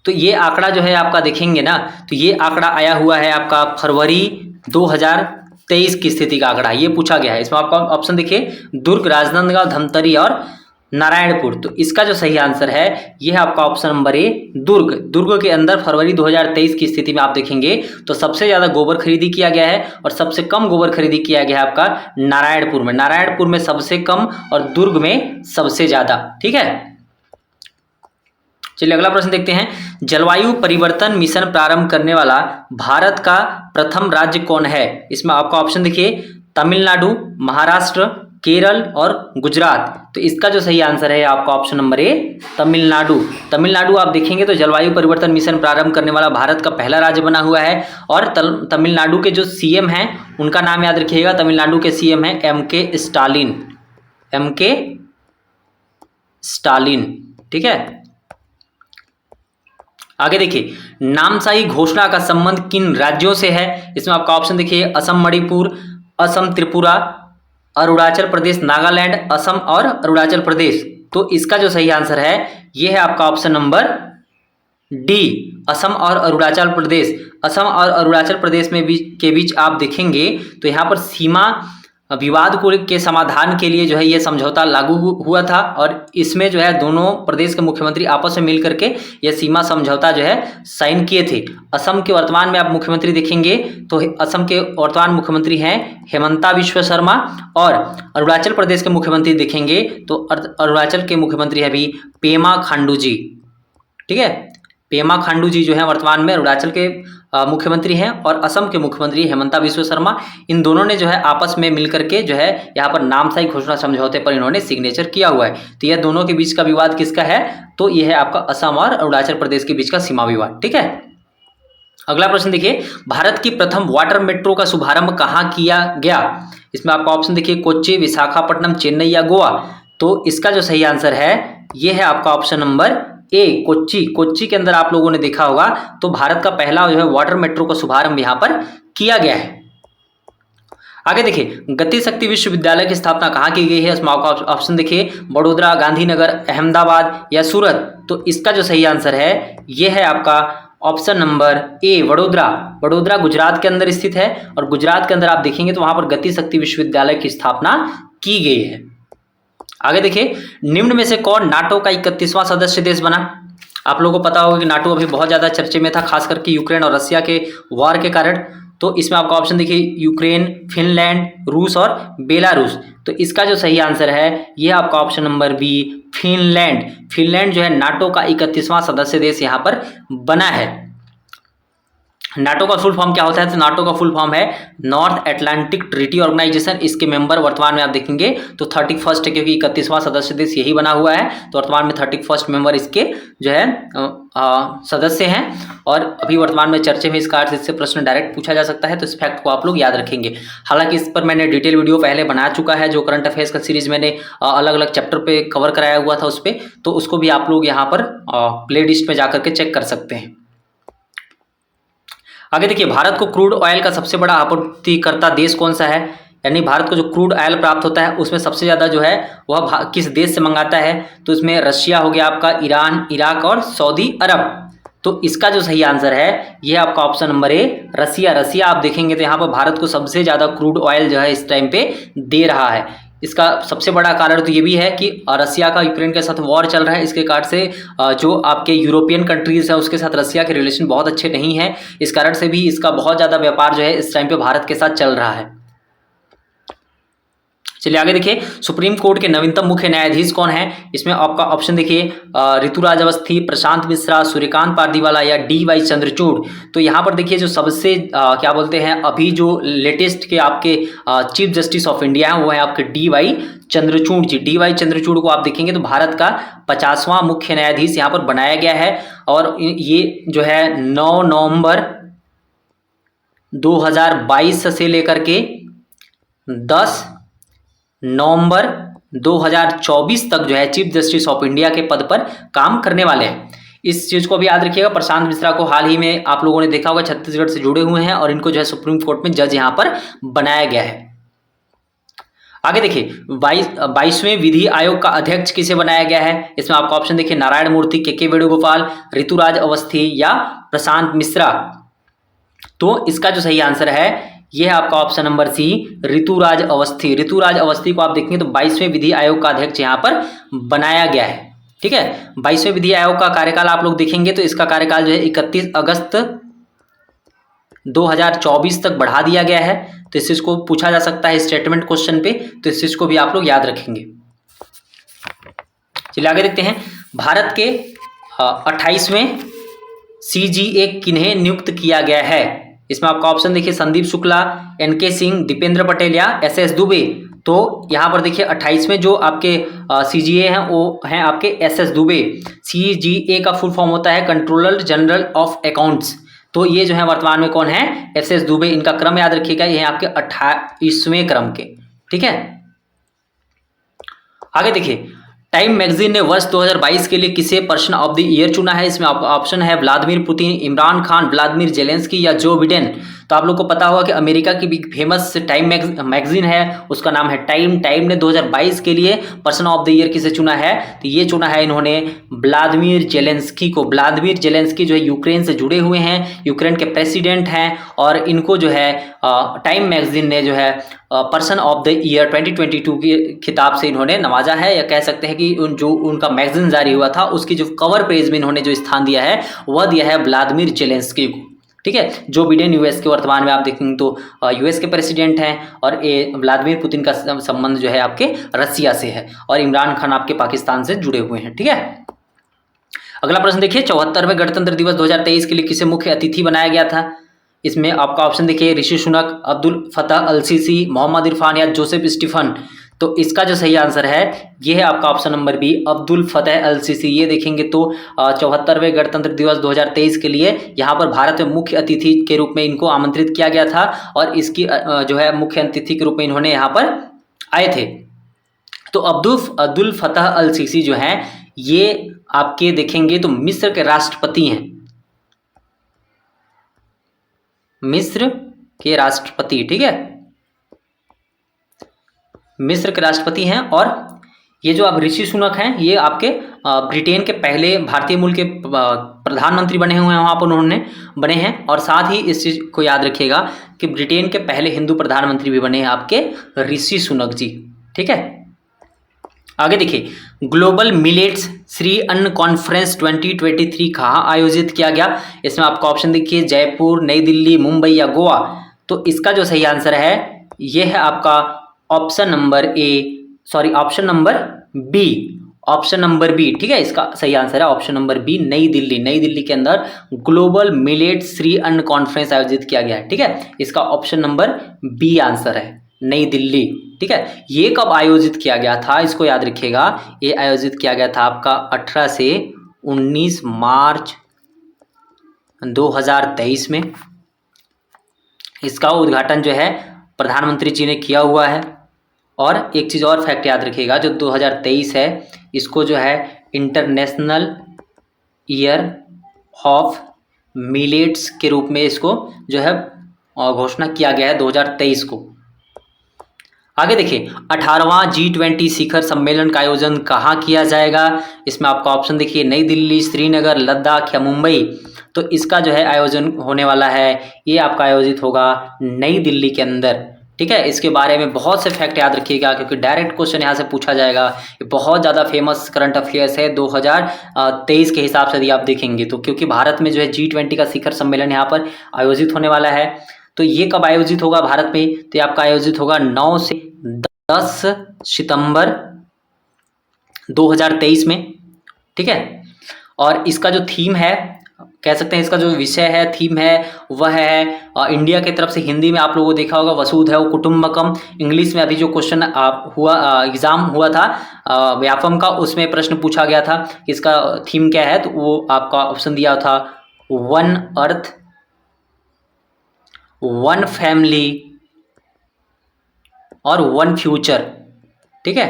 तो ये आंकड़ा जो है आपका देखेंगे ना, तो ये आंकड़ा आया हुआ है आपका फरवरी 2023 की स्थिति का आंकड़ा, ये पूछा गया है। इसमें आपका ऑप्शन देखिए दुर्ग, राजनांदगांव, धमतरी और नारायणपुर। तो इसका जो सही आंसर है ये है आपका ऑप्शन नंबर ए, दुर्ग। दुर्ग के अंदर फरवरी 2023 की स्थिति में आप देखेंगे तो सबसे ज्यादा गोबर खरीदी किया गया है और सबसे कम गोबर खरीदी किया गया है आपका नारायणपुर में। नारायणपुर में सबसे कम और दुर्ग में सबसे ज्यादा। ठीक है, चलिए अगला प्रश्न देखते हैं। जलवायु परिवर्तन मिशन प्रारंभ करने वाला भारत का प्रथम राज्य कौन है? इसमें आपका ऑप्शन देखिए तमिलनाडु, महाराष्ट्र, केरल और गुजरात। तो इसका जो सही आंसर है आपका ऑप्शन नंबर ए, तमिलनाडु। तमिलनाडु आप देखेंगे तो जलवायु परिवर्तन मिशन प्रारंभ करने वाला भारत का पहला राज्य बना हुआ है। और तमिलनाडु के जो सीएम हैं उनका नाम याद रखिएगा, तमिलनाडु के सीएम हैं MK स्टालिन। MK Stalin. ठीक है, आगे देखिए नामसाई घोषणा का संबंध किन राज्यों से है? इसमें आपका ऑप्शन देखिए असम, मणिपुर, असम, त्रिपुरा, अरुणाचल प्रदेश, नागालैंड, असम और अरुणाचल प्रदेश। तो इसका जो सही आंसर है ये है आपका ऑप्शन नंबर डी, असम और अरुणाचल प्रदेश। असम और अरुणाचल प्रदेश में के बीच आप देखेंगे तो यहाँ पर सीमा विवाद को के समाधान के लिए जो है ये समझौता लागू हुआ था और इसमें जो है दोनों प्रदेश के मुख्यमंत्री आपस में मिल करके ये सीमा समझौता जो है साइन किए थे। असम के वर्तमान में आप मुख्यमंत्री देखेंगे तो असम के वर्तमान मुख्यमंत्री हैं हेमंता बिश्व शर्मा और अरुणाचल प्रदेश के मुख्यमंत्री देखेंगे तो अरुणाचल के मुख्यमंत्री है अभी पेमा खांडू जी। ठीक है, पेमा खांडू जी जो है वर्तमान में अरुणाचल के मुख्यमंत्री हैं और असम के मुख्यमंत्री हेमंता बिश्व शर्मा। इन दोनों ने जो है आपस में मिलकर के जो है यहाँ पर नामसाई घोषणा समझौते पर इन्होंने सिग्नेचर किया हुआ है। तो यह दोनों के बीच का विवाद किसका है? तो यह है आपका असम और अरुणाचल प्रदेश के बीच का सीमा विवाद। ठीक है, अगला प्रश्न देखिए भारत की प्रथम वाटर मेट्रो का शुभारंभ कहाँ किया गया? इसमें आपका ऑप्शन देखिए कोच्चि, विशाखापट्टनम, चेन्नई या गोवा। तो इसका जो सही आंसर है यह है आपका ऑप्शन नंबर ए, कोच्चि। कोच्चि के अंदर आप लोगों ने देखा होगा तो भारत का पहला जो है वाटर मेट्रो का शुभारंभ यहाँ पर किया गया है। आगे देखिए गति शक्ति विश्वविद्यालय की स्थापना कहाँ की गई है? इसमें आपका ऑप्शन देखिए बड़ोदरा, गांधीनगर, अहमदाबाद या सूरत। तो इसका जो सही आंसर है यह है आपका ऑप्शन नंबर ए, वडोदरा। वडोदरा गुजरात के अंदर स्थित है और गुजरात के अंदर आप देखेंगे तो वहां पर गति शक्ति विश्वविद्यालय की स्थापना की गई है। आगे देखिए निम्न में से कौन नाटो का 31वां सदस्य देश बना? आप लोगों को पता होगा कि नाटो अभी बहुत ज्यादा चर्चे में था, खास करके यूक्रेन और रसिया के वॉर के कारण। तो इसमें आपका ऑप्शन देखिए यूक्रेन, फिनलैंड, रूस और बेलारूस। तो इसका जो सही आंसर है ये आपका option number B Finland. Finland जो है नाटो का 31वां सदस्य देश यहाँ पर बना है। नाटो का फुल फॉर्म क्या होता है? तो नाटो का फुल फॉर्म है नॉर्थ अटलांटिक ट्रीटी ऑर्गेनाइजेशन। इसके मेंबर वर्तमान में आप देखेंगे तो 31 है, क्योंकि 31वां सदस्य देश यही बना हुआ है, तो वर्तमान में 31 मेंबर इसके जो है सदस्य हैं। और अभी वर्तमान में चर्चे में इसका अर्थ, इससे प्रश्न डायरेक्ट पूछा जा सकता है, तो इस फैक्ट को आप लोग याद रखेंगे। हालांकि इस पर मैंने डिटेल वीडियो पहले बना चुका है, जो करंट अफेयर्स का सीरीज मैंने अलग अलग चैप्टर पे कवर कराया हुआ था उस पर, तो उसको भी आप लोग यहाँ पर प्ले लिस्ट में जाकर के चेक कर सकते हैं। आगे देखिए, भारत को क्रूड ऑयल का सबसे बड़ा आपूर्तिकर्ता देश कौन सा है? यानी भारत को जो क्रूड ऑयल प्राप्त होता है उसमें सबसे ज़्यादा जो है वह किस देश से मंगाता है? तो इसमें रशिया हो गया आपका, ईरान, इराक और सऊदी अरब। तो इसका जो सही आंसर है यह आपका ऑप्शन नंबर ए रसिया। रसिया आप देखेंगे तो यहाँ पर भारत को सबसे ज़्यादा क्रूड ऑयल जो है इस टाइम पे दे रहा है। इसका सबसे बड़ा कारण तो ये भी है कि रसिया का यूक्रेन के साथ वॉर चल रहा है, इसके कारण से जो आपके यूरोपियन कंट्रीज है उसके साथ रसिया के रिलेशन बहुत अच्छे नहीं है। इस कारण से भी इसका बहुत ज़्यादा व्यापार जो है इस टाइम पे भारत के साथ चल रहा है। चलिए आगे देखिए, सुप्रीम कोर्ट के नवीनतम मुख्य न्यायाधीश कौन है? इसमें आपका ऑप्शन देखिए ऋतुराज अवस्थी, प्रशांत मिश्रा, सूर्यकांत पारदीवाला या डी.वाई. चंद्रचूड़। तो यहाँ पर देखिए जो सबसे क्या बोलते हैं अभी जो लेटेस्ट के आपके चीफ जस्टिस ऑफ इंडिया हैं वो है आपके डी.वाई. चंद्रचूड़ जी। डी.वाई. चंद्रचूड़ को आप देखेंगे तो भारत का 50वां मुख्य न्यायाधीश यहाँ पर बनाया गया है। और ये जो है 9 नवंबर 2022 से लेकर के 10 नवंबर 2024 तक जो है चीफ जस्टिस ऑफ इंडिया के पद पर काम करने वाले हैं। इस चीज को भी याद रखिएगा। प्रशांत मिश्रा को हाल ही में आप लोगों ने देखा होगा छत्तीसगढ़ से जुड़े हुए हैं और इनको जो है सुप्रीम कोर्ट में जज यहां पर बनाया गया है। आगे देखिए, 22वें विधि आयोग का अध्यक्ष किसे बनाया गया है? इसमें आपका ऑप्शन देखिए नारायण मूर्ति, के वेणुगोपाल, ऋतुराज अवस्थी या प्रशांत मिश्रा। तो इसका जो सही आंसर है यह आपका option number C Rituraj Awasthi. Rituraj Awasthi को आप देखेंगे तो 22वें विधि आयोग का अध्यक्ष यहाँ पर बनाया गया है। ठीक है, 22वें विधि आयोग का कार्यकाल आप लोग देखेंगे तो इसका कार्यकाल जो है 31 अगस्त 2024 तक बढ़ा दिया गया है। तो इस चीज को पूछा जा सकता है स्टेटमेंट क्वेश्चन पे, तो इस चीज को भी आप लोग याद रखेंगे। चलिए आगे देखते हैं, भारत के 28वें CGA किन्हें नियुक्त किया गया है? इसमें आपका ऑप्शन देखिए संदीप शुक्ला, NK सिंह, दीपेंद्र पटेल या SS दुबे। तो यहाँ पर देखिए 28वें जो आपके CGA हैं वो हैं आपके SS दुबे। CGA का फुल फॉर्म होता है कंट्रोलर जनरल ऑफ अकाउंट्स। तो ये जो है वर्तमान में कौन है? SS दुबे। इनका क्रम याद रखिएगा, ये आपके 28वें क्रम के। ठीक है, आगे देखिए, टाइम मैगजीन ने वर्ष 2022 के लिए किसे पर्सन ऑफ द ईयर चुना है? इसमें आपका ऑप्शन है Vladimir Putin, Imran Khan, Vladimir Zelensky या जो बिडेन। तो आप लोग को पता होगा कि अमेरिका की भी फेमस टाइम मैगजीन है, उसका नाम है टाइम। टाइम ने 2022 के लिए पर्सन ऑफ द ईयर किसे चुना है? तो ये चुना है इन्होंने व्लादिमीर जेलेंस्की को। व्लादिमीर जेलेंस्की जो है यूक्रेन से जुड़े हुए हैं, यूक्रेन के प्रेसिडेंट हैं, और इनको जो है टाइम मैगजीन ने जो है पर्सन ऑफ द ईयर 2022 के खिताब से इन्होंने नवाजा है, या कह सकते हैं कि जो उनका मैगजीन जारी हुआ था उसकी जो कवर पेज में इन्होंने जो स्थान दिया है वह दिया है व्लादिमीर जेलेंस्की को। ठीक है, जो बिडेन यूएस के वर्तमान में आप देखेंगे तो यूएस के प्रेसिडेंट हैं, और ये व्लादिमीर पुतिन का संबंध जो है आपके रसिया से है, और इमरान खान आपके पाकिस्तान से जुड़े हुए हैं। ठीक है, अगला प्रश्न देखिए, 74वें गणतंत्र दिवस 2023 के लिए किसे मुख्य अतिथि बनाया गया था? इसमें आपका ऑप्शन देखिए ऋषि सुनक, अब्दुल फतह अल सीसी, मोहम्मद इरफान या जोसेफ स्टीफन। तो इसका जो सही आंसर है ये है आपका ऑप्शन नंबर बी अब्दुल फतह अल सीसी। ये देखेंगे तो 74वें गणतंत्र दिवस 2023 के लिए यहाँ पर भारत में मुख्य अतिथि के रूप में इनको आमंत्रित किया गया था, और इसकी जो है मुख्य अतिथि के रूप में इन्होंने यहाँ पर आए थे। तो अब्दुल फतह अल सीसी जो हैं ये आपके देखेंगे तो मिस्र के राष्ट्रपति हैं। मिस्र के राष्ट्रपति, ठीक है, मिस्र के राष्ट्रपति हैं। और ये जो अब ऋषि सुनक हैं ये आपके ब्रिटेन के पहले भारतीय मूल के प्रधानमंत्री बने हुए हैं, वहाँ पर उन्होंने बने हैं। और साथ ही इस चीज़ को याद रखिएगा कि ब्रिटेन के पहले हिंदू प्रधानमंत्री भी बने हैं आपके ऋषि सुनक जी। ठीक है, आगे देखिए, ग्लोबल मिलेट्स श्री अन्न कॉन्फ्रेंस 2023 कहाँ आयोजित किया गया? इसमें आपका ऑप्शन देखिए जयपुर, नई दिल्ली, मुंबई या गोवा। तो इसका जो सही आंसर है ये है आपका option number option number B, option number B. ठीक है, इसका सही आंसर है ऑप्शन नंबर बी, नई दिल्ली। नई दिल्ली के अंदर ग्लोबल मिलेट श्री अन्न कॉन्फ्रेंस आयोजित किया गया है। ठीक है, इसका ऑप्शन नंबर बी आंसर है, नई दिल्ली। ठीक है, ये कब आयोजित किया गया था, इसको याद रखिएगा। ये आयोजित किया गया था आपका 18 से 19 मार्च 2023 में। इसका उद्घाटन जो है प्रधानमंत्री जी ने किया हुआ है। और एक चीज़ और फैक्ट याद रखिएगा, जो 2023 है इसको जो है इंटरनेशनल ईयर ऑफ मिलेट्स के रूप में इसको जो है घोषणा किया गया है 2023 को। आगे देखिए, 18वां G20 शिखर सम्मेलन का आयोजन कहाँ किया जाएगा। इसमें आपका ऑप्शन देखिए, नई दिल्ली, श्रीनगर, लद्दाख या मुंबई। तो इसका जो है आयोजन होने वाला है, ये आपका आयोजित होगा नई दिल्ली के अंदर। ठीक है, इसके बारे में बहुत से फैक्ट याद रखिएगा, क्योंकि डायरेक्ट क्वेश्चन यहाँ से पूछा जाएगा। ये बहुत ज़्यादा फेमस करंट अफेयर्स है 2023 के हिसाब से यदि आप देखेंगे तो, क्योंकि भारत में जो है G20 का शिखर सम्मेलन यहाँ पर आयोजित होने वाला है। तो ये कब आयोजित होगा भारत में, तो ये आपका आयोजित होगा 9 से 10 सितंबर 2023 में। ठीक है, और इसका जो थीम है, कह सकते हैं इसका जो विषय है, थीम है, वह है इंडिया की तरफ से। हिंदी में आप लोगों को देखा होगा वसुधैव कुटुंबकम। इंग्लिश में अभी जो क्वेश्चन एग्जाम हुआ था व्यापम का, उसमें प्रश्न पूछा गया था कि इसका थीम क्या है, तो वो आपका ऑप्शन दिया था वन अर्थ, वन फैमिली और वन फ्यूचर। ठीक है,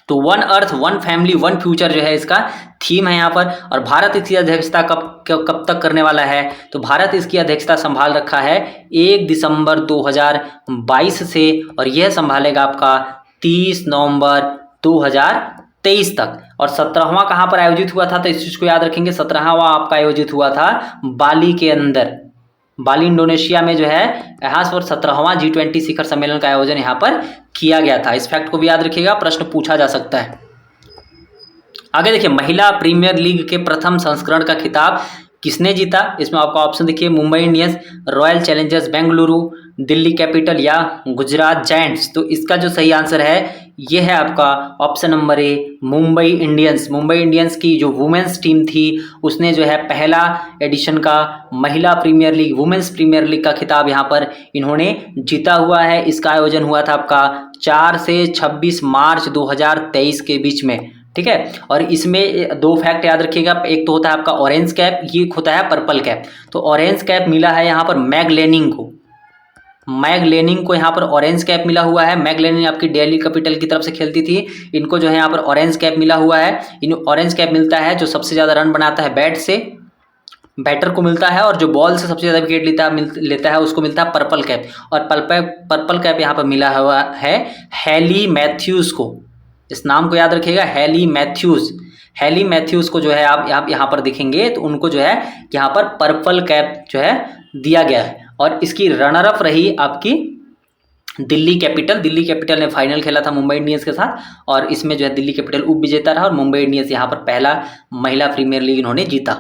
तो one earth, one family, one future जो है इसका थीम है यहाँ पर। और भारत इसकी अध्यक्षता कब तक करने वाला है, तो भारत इसकी अध्यक्षता संभाल रखा है 1 दिसंबर 2022 से, और यह संभालेगा आपका 30 नवंबर 2023 तक। और 17वां कहाँ पर आयोजित हुआ था, तो इस चीज़ को याद रखेंगे। 17वां आपका आयोजित हुआ था बाली के अंदर, बाली इंडोनेशिया में जो है यहाँ पर 17वां G20 शिखर सम्मेलन का आयोजन यहाँ पर किया गया था। इस फैक्ट को भी याद रखिएगा, प्रश्न पूछा जा सकता है। आगे देखिए, महिला प्रीमियर लीग के प्रथम संस्करण का खिताब किसने जीता। इसमें आपका ऑप्शन देखिए, Mumbai Indians, royal Challengers Bengaluru, Delhi capital या गुजरात जायंट्स। तो इसका जो सही आंसर है ये है आपका ऑप्शन नंबर ए, मुंबई इंडियंस। मुंबई इंडियंस की जो वुमेन्स टीम थी उसने जो है पहला एडिशन का महिला premier league, women's premier league का खिताब यहाँ पर इन्होंने जीता हुआ है। इसका आयोजन हुआ था आपका 4 से 26 मार्च 2023 के बीच में। ठीक है, और इसमें 2 फैक्ट याद रखिएगा। एक तो होता है आपका ऑरेंज कैप, ये होता है पर्पल कैप। तो ऑरेंज कैप मिला है यहाँ पर मैग लेनिंग को, मैग लेनिंग को यहाँ पर ऑरेंज कैप मिला हुआ है। मैग लेनिंग आपकी दिल्ली कैपिटल की तरफ से खेलती थी, इनको जो है यहाँ पर ऑरेंज कैप मिला हुआ है। इन ऑरेंज कैप मिलता है जो सबसे ज़्यादा रन बनाता है बैट से, बैटर को मिलता है, और जो बॉल से सबसे ज़्यादा विकेट लेता है उसको मिलता है पर्पल कैप। और पर्पल कैप यहाँ पर मिला हुआ है हैली मैथ्यूज़ को। इस नाम को याद रखिएगा, हैली मैथ्यूज़। हैली मैथ्यूज़ को जो है आप यहाँ पर देखेंगे तो उनको जो है यहाँ पर पर्पल कैप जो है दिया गया है। और इसकी रनर अप रही आपकी दिल्ली कैपिटल। दिल्ली कैपिटल ने फाइनल खेला था मुंबई इंडियंस के साथ, और इसमें जो है दिल्ली कैपिटल उप विजेता रहा, और मुंबई इंडियंस यहाँ पर पहला महिला प्रीमियर लीग इन्होंने जीता।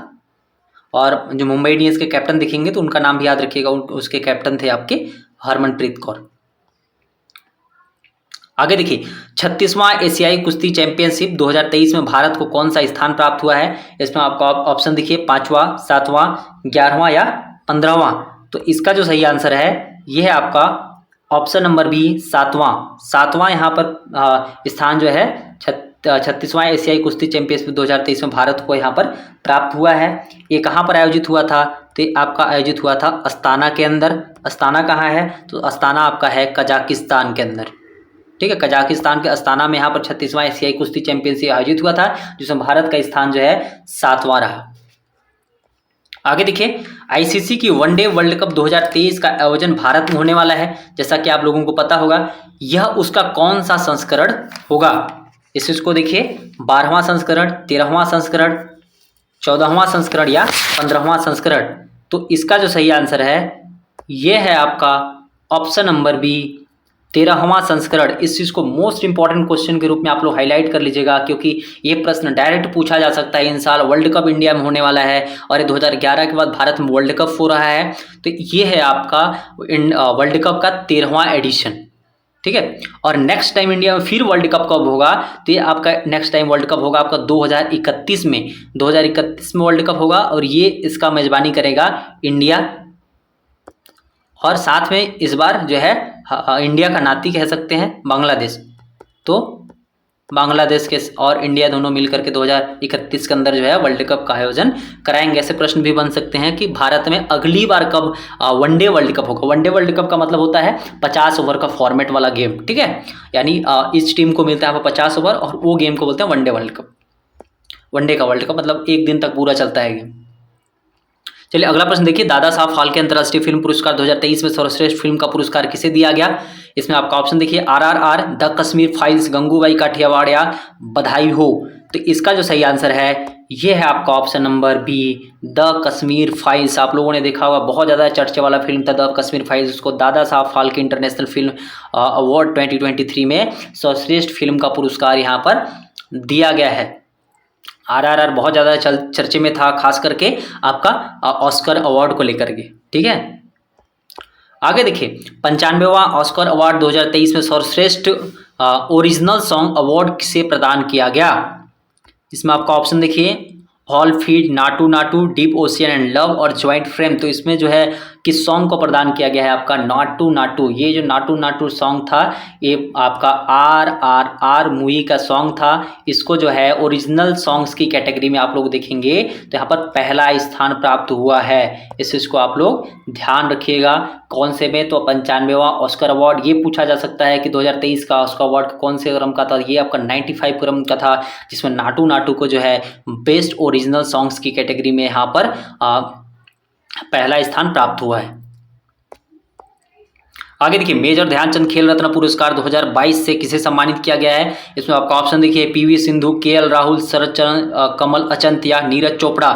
और जो मुंबई इंडियंस के कैप्टन दिखेंगे तो उनका नाम भी याद रखिएगा, उसके कैप्टन थे आपके हरमनप्रीत कौर। आगे देखिए, 36वां एशियाई कुश्ती चैंपियनशिप 2023 में भारत को कौन सा स्थान प्राप्त हुआ है। इसमें आपका ऑप्शन देखिए, 5वां, 7वां, 11वां या 15वां। तो इसका जो सही आंसर है ये है आपका ऑप्शन नंबर बी, 7वां यहाँ पर स्थान जो है 36वां एशियाई कुश्ती चैंपियनशिप 2023 में भारत को यहाँ पर प्राप्त हुआ है। ये कहाँ पर आयोजित हुआ था, तो ये आपका आयोजित हुआ था अस्ताना के अंदर। अस्ताना कहाँ है, तो अस्ताना आपका है कजाकिस्तान के अंदर। ठीक है, कजाकिस्तान के अस्ताना में यहाँ पर 36वां एशियाई कुश्ती चैंपियनशिप आयोजित हुआ था, जिसमें भारत का स्थान जो है 7वां रहा। आगे देखिए, आईसीसी की वनडे वर्ल्ड कप 2023 का आयोजन भारत में होने वाला है। जैसा कि आप लोगों को पता होगा, यह उसका कौन सा संस्करण होगा। इस चीज को देखिए, 12वां संस्करण, 13वां संस्करण, 14वां संस्करण या 15वां संस्करण। तो इसका जो सही आंसर है ये है आपका ऑप्शन नंबर बी, 13वां संस्करण, इस चीज़ को मोस्ट इंपॉर्टेंट क्वेश्चन के रूप में आप लोग हाईलाइट कर लीजिएगा, क्योंकि ये प्रश्न डायरेक्ट पूछा जा सकता है। इन साल वर्ल्ड कप इंडिया में होने वाला है और ये 2011 के बाद भारत में वर्ल्ड कप हो रहा है। तो ये है आपका वर्ल्ड कप का 13वां एडिशन, ठीक है। और नेक्स्ट टाइम इंडिया में फिर वर्ल्ड कप कब होगा, तो ये आपका नेक्स्ट टाइम वर्ल्ड कप होगा आपका 2031 में। 2031 में वर्ल्ड कप होगा और ये इसका मेजबानी करेगा इंडिया। और साथ में इस बार जो है इंडिया का नाती कह सकते हैं बांग्लादेश। तो बांग्लादेश के और इंडिया दोनों मिलकर के 2031 के अंदर जो है वर्ल्ड कप का आयोजन कराएंगे। ऐसे प्रश्न भी बन सकते हैं कि भारत में अगली बार कब वनडे वर्ल्ड कप होगा। वनडे वर्ल्ड कप का मतलब होता है 50 ओवर का फॉर्मेट वाला गेम, ठीक है। यानी इस टीम को मिलता है 50 ओवर और वो गेम को बोलते हैं वनडे वर्ल्ड कप। वनडे का वर्ल्ड कप मतलब एक दिन तक पूरा चलता है गेम। चलिए अगला प्रश्न देखिए, दादा साहब फाल्के अंतर्राष्ट्रीय फिल्म पुरस्कार 2023 में सर्वश्रेष्ठ फिल्म का पुरस्कार किसे दिया गया। इसमें आपका ऑप्शन देखिए RRR, the Kashmir files, Gangubai Kathiawad या बधाई हो। तो इसका जो सही आंसर है ये है आपका option number B, the Kashmir files. आप लोगों ने देखा होगा बहुत ज़्यादा चर्चे वाला फिल्म था द कश्मीर फाइल्स। उसको Dada Saheb Phalke international film award 2023 में सर्वश्रेष्ठ फिल्म का पुरस्कार यहाँ पर दिया गया है। RRR बहुत ज़्यादा चर्चे में था, खास करके आपका ऑस्कर अवार्ड को लेकर के, ठीक है। आगे देखिए 95वां ऑस्कर अवार्ड 2023 में सर्वश्रेष्ठ ओरिजिनल सॉन्ग अवार्ड किसे प्रदान किया गया। इसमें आपका ऑप्शन देखिए hall feed, Naatu Naatu, deep ocean and love और ज्वाइंट फ्रेम। तो इसमें जो है किस सॉन्ग को प्रदान किया गया है आपका नाटू नाटू। ये जो नाटू नाटू सॉन्ग था ये आपका RRR मूवी का सॉन्ग था। इसको जो है ओरिजिनल सॉन्ग्स की कैटेगरी में आप लोग देखेंगे तो यहाँ पर पहला स्थान प्राप्त हुआ है। इस चीज़ को आप लोग ध्यान रखिएगा। कौन से में, तो 95वां ऑस्कर अवार्ड। ये पूछा जा सकता है कि 2023 का ऑस्कर अवार्ड कौन से क्रम का था। ये आपका 95 क्रम का था, जिसमें नाटू नाटू को जो है बेस्ट ओरिजिनल सॉन्ग्स की कैटेगरी में यहाँ पर पहला स्थान प्राप्त हुआ है। आगे देखिए मेजर ध्यानचंद खेल रत्न पुरस्कार 2022 से किसे सम्मानित किया गया है। इसमें आपका ऑप्शन देखिए PV सिंधु, KL राहुल, शरद चंद्र, कमल अचंत या नीरज चोपड़ा।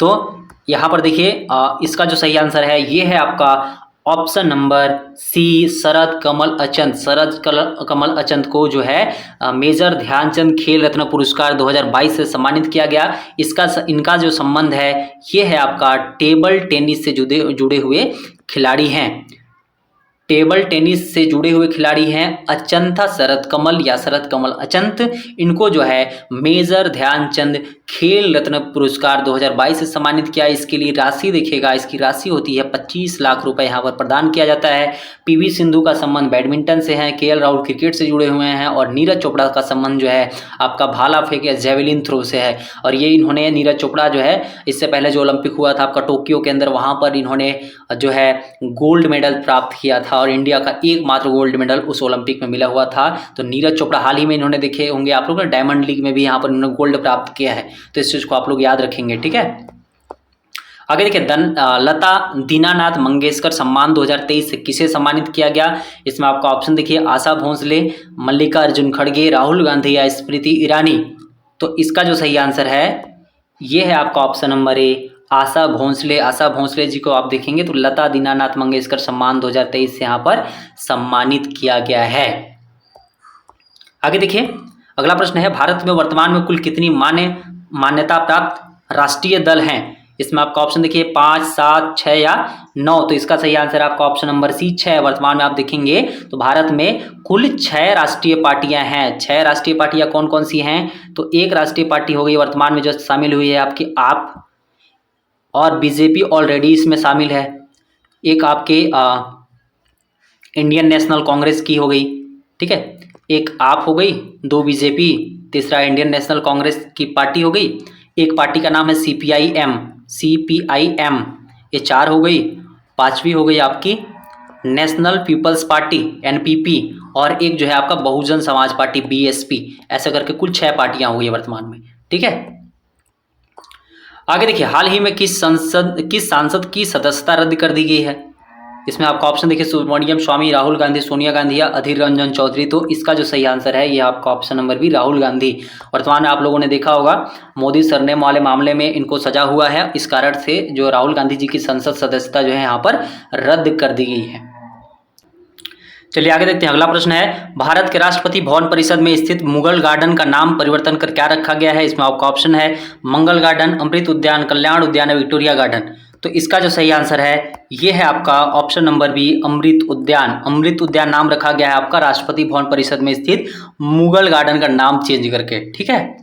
तो यहाँ पर देखिए इसका जो सही आंसर है ये है आपका ऑप्शन नंबर सी, शरद कमल अचंत। शरद कमल अचंत को जो है मेजर ध्यानचंद खेल रत्न पुरस्कार 2022 से सम्मानित किया गया। इनका जो संबंध है ये है आपका टेबल टेनिस से जुड़े हुए खिलाड़ी हैं। टेबल टेनिस से जुड़े हुए खिलाड़ी हैं अचंता शरद कमल या शरद कमल अचंत। इनको जो है मेजर ध्यानचंद खेल रत्न पुरस्कार 2022 से सम्मानित किया। इसके लिए राशि देखिएगा, इसकी राशि होती है 25 लाख रुपए यहाँ पर प्रदान किया जाता है। PV सिंधु का संबंध बैडमिंटन से है, KL राहुल क्रिकेट से जुड़े हुए हैं और नीरज चोपड़ा का संबंध जो है आपका भाला फेंक या जेवलिन थ्रो से है। और ये इन्होंने नीरज चोपड़ा जो है इससे पहले जो ओलंपिक हुआ था आपका टोक्यो के अंदर, वहाँ पर इन्होंने जो है गोल्ड मेडल प्राप्त किया था और इंडिया का एकमात्र गोल्ड मेडल उस ओलंपिक में मिला हुआ था। तो नीरज चोपड़ा हाल ही में इन्होंने देखे होंगे आप लोग डायमंड लीग में भी यहाँ पर इन्होंने गोल्ड प्राप्त किया है। तो इस चीज़ को आप लोग याद रखेंगे, ठीक है। आगे देखिए लता दीनानाथ मंगेशकर सम्मान 2023 से किसे सम्मानित किया गया। इसमें आपका ऑप्शन देखिए आशा भोसले, मल्लिकार्जुन खड़गे, राहुल गांधी या स्मृति ईरानी। तो इसका जो सही आंसर है ये है आपका ऑप्शन नंबर ए, आशा भोसले। आशा भोसले जी को आप देखेंगे तो लता दीनानाथ मंगेशकर सम्मान 2023 से यहाँ पर सम्मानित किया गया है। आगे देखिए अगला प्रश्न है भारत में वर्तमान में कुल कितनी मान्यता प्राप्त राष्ट्रीय दल हैं। इसमें आपका ऑप्शन देखिए 5, 7, 6 या 9। तो इसका सही आंसर आपका ऑप्शन नंबर सी 6। वर्तमान में आप देखेंगे तो भारत में कुल 6 राष्ट्रीय पार्टियां हैं। 6 राष्ट्रीय पार्टियां कौन कौन सी हैं, तो एक राष्ट्रीय पार्टी हो गई वर्तमान में जो शामिल हुई है आपकी आप, और बीजेपी ऑलरेडी इसमें शामिल है। एक आपके इंडियन नेशनल कांग्रेस की हो गई, ठीक है। एक आप हो गई, 2 बीजेपी, तीसरा इंडियन नेशनल कांग्रेस की पार्टी हो गई। एक पार्टी का नाम है CPIM, ये 4 हो गई। 5वीं हो गई आपकी नेशनल पीपल्स पार्टी NPP, और एक जो है आपका बहुजन समाज पार्टी BSP। ऐसे करके कुल 6 पार्टियां हो गई वर्तमान में, ठीक है। आगे देखिए हाल ही में किस सांसद की सदस्यता रद्द कर दी गई है। इसमें आपका ऑप्शन देखिए सुब्रमण्यम स्वामी, राहुल गांधी, सोनिया गांधी या अधीर रंजन चौधरी। तो इसका जो सही आंसर है ये आपका option number B, Rahul Gandhi. वर्तमान में आप लोगों ने देखा होगा मोदी सरनेम वाले मामले में इनको सजा हुआ है। इस कारण से जो राहुल गांधी जी की संसद सदस्यता जो है यहाँ पर रद्द कर दी गई है। चलिए आगे देखते हैं। अगला प्रश्न है, भारत के राष्ट्रपति भवन परिषद में स्थित मुगल गार्डन का नाम परिवर्तन कर क्या रखा गया है? इसमें आपका ऑप्शन है मंगल गार्डन, अमृत उद्यान, कल्याण उद्यान या विक्टोरिया गार्डन। तो इसका जो सही आंसर है ये है आपका ऑप्शन नंबर बी, अमृत उद्यान। अमृत उद्यान नाम रखा गया है आपका राष्ट्रपति भवन परिषद में स्थित मुगल गार्डन का नाम चेंज करके। ठीक है,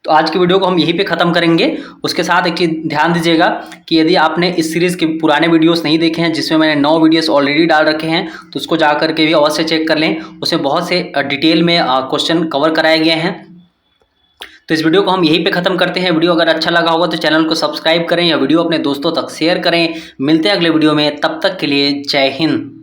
तो आज की वीडियो को हम यहीं पे ख़त्म करेंगे। उसके साथ एक चीज़ ध्यान दीजिएगा कि यदि आपने इस सीरीज़ के पुराने वीडियोस नहीं देखे हैं, जिसमें मैंने 9 वीडियोस ऑलरेडी डाल रखे हैं, तो उसको जा करके भी अवश्य चेक कर लें। उसमें बहुत से डिटेल में क्वेश्चन कवर कराए गए हैं। तो इस वीडियो को हम यहीं पे ख़त्म करते हैं। वीडियो अगर अच्छा लगा होगा तो चैनल को सब्सक्राइब करें या वीडियो अपने दोस्तों तक शेयर करें। मिलते हैं अगले वीडियो में, तब तक के लिए जय हिंद।